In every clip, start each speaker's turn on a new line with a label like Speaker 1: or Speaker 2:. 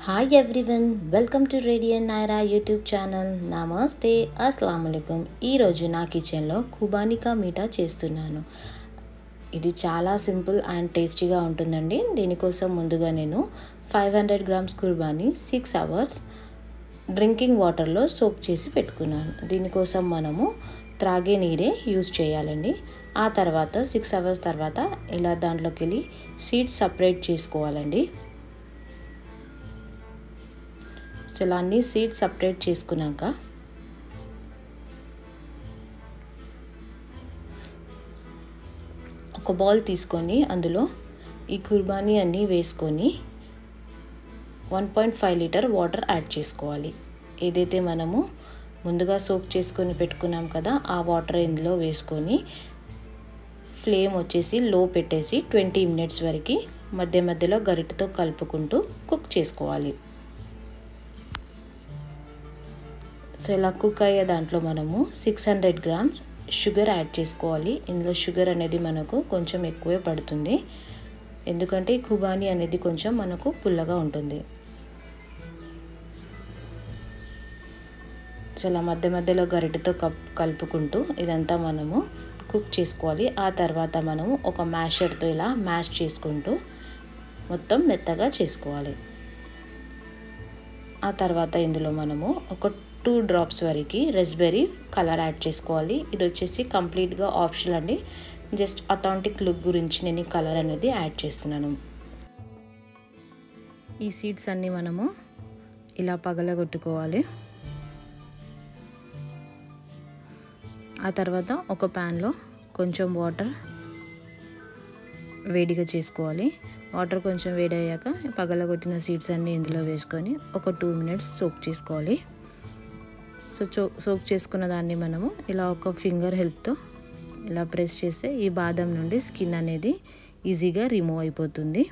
Speaker 1: Hi everyone, welcome to radian Naira YouTube channel. నమస్తే, అస్సలాము అలైకుం. ఈరోజు నా కిచెన్లో ఖుబానీ మీఠా చేస్తున్నాను. ఇది చాలా సింపుల్ అండ్ టేస్టీగా ఉంటుందండి. దీనికోసం ముందుగా నేను 500 గ్రామ్స్ ఖుబానీ 6 అవర్స్ డ్రింకింగ్ వాటర్లో సోక్ చేసి పెట్టుకున్నాను. దీనికోసం మనము త్రాగే నీరే యూజ్ చేయాలండి. ఆ తర్వాత 6 అవర్స్ తర్వాత ఇలా దాంట్లోకి వెళ్ళి సీడ్స్ సపరేట్ చేసుకోవాలండి. ఇలా అన్ని సీడ్స్ సపరేట్ చేసుకున్నాక ఒక బౌల్ తీసుకొని అందులో ఈ ఖుబానీ అన్నీ వేసుకొని 1.5 లీటర్ వాటర్ యాడ్ చేసుకోవాలి. ఏదైతే మనము ముందుగా సోక్ చేసుకొని పెట్టుకున్నాం కదా, ఆ వాటర్ ఇందులో వేసుకొని ఫ్లేమ్ వచ్చేసి లో పెట్టేసి 20 మినిట్స్ వరకు మధ్య మధ్యలో గరిటెతో కలుపుకుంటూ కుక్ చేసుకోవాలి. సో ఇలా కుక్ అయ్యే దాంట్లో మనము 600 గ్రామ్స్ షుగర్ యాడ్ చేసుకోవాలి. ఇందులో షుగర్ అనేది మనకు కొంచెం ఎక్కువే పడుతుంది, ఎందుకంటే ఖుబానీ అనేది కొంచెం మనకు పుల్లగా ఉంటుంది. సో ఇలా మధ్య మధ్యలో గరిటెతో కలుపుకుంటూ ఇదంతా మనము కుక్ చేసుకోవాలి. ఆ తర్వాత మనము ఒక మ్యాషర్తో ఇలా మ్యాష్ చేసుకుంటూ మొత్తం మెత్తగా చేసుకోవాలి. ఆ తర్వాత ఇందులో మనము ఒక 2 డ్రాప్స్ వరకు రెస్బెర్రీ కలర్ యాడ్ చేసుకోవాలి. ఇది వచ్చేసి కంప్లీట్గా ఆప్షనల్ అండి, జస్ట్ అథెంటిక్ లుక్ గురించి నేను ఈ కలర్ అనేది యాడ్ చేస్తున్నాను. ఈ సీడ్స్ అన్నీ మనము ఇలా పగలగొట్టుకోవాలి. ఆ తర్వాత ఒక ప్యాన్లో కొంచెం వాటర్ వేడిగా చేసుకోవాలి. వాటర్ కొంచెం వేడయ్యాక పగలగొట్టిన సీడ్స్ అన్నీ ఇందులో వేసుకొని ఒక 2 మినిట్స్ సోక్ చేసుకోవాలి. సో సోక్ చేసుకున్న దాన్ని మనము ఇలా ఒక ఫింగర్ హెల్ప్తో ఇలా ప్రెస్ చేస్తే ఈ బాదం నుండి స్కిన్ అనేది ఈజీగా రిమూవ్ అయిపోతుంది.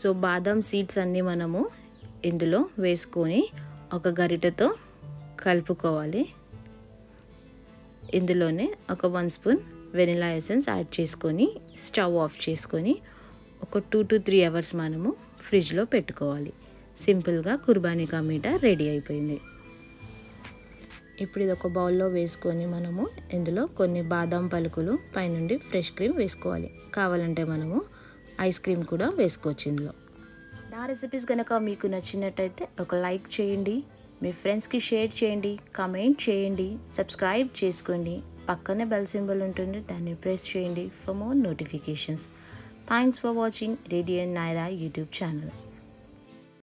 Speaker 1: సో బాదం సీడ్స్ అన్నీ మనము ఇందులో వేసుకొని ఒక గరిటెతో కలుపుకోవాలి. ఇందులోనే ఒక 1 స్పూన్ వెనిలా ఎసెన్స్ యాడ్ చేసుకొని స్టవ్ ఆఫ్ చేసుకొని ఒక 2 to 3 అవర్స్ మనము ఫ్రిడ్జ్లో పెట్టుకోవాలి. సింపుల్గా ఖుబానీ మీఠా రెడీ అయిపోయింది. ఇప్పుడు ఇది ఒక బౌల్లో వేసుకొని మనము ఇందులో కొన్ని బాదం పలుకులు పైనుండి ఫ్రెష్ క్రీమ్ వేసుకోవాలి. కావాలంటే మనము ఐస్ క్రీమ్ కూడా వేసుకోవచ్చు. ఇందులో నా రెసిపీస్ కనుక మీకు నచ్చినట్టయితే ఒక లైక్ చేయండి, మీ ఫ్రెండ్స్కి షేర్ చేయండి, కామెంట్ చేయండి, సబ్స్క్రైబ్ చేసుకోండి. పక్కనే బెల్ సింబల్ ఉంటుంది, దాన్ని ప్రెస్ చేయండి for more notifications. Thanks for watching radian Naira YouTube channel.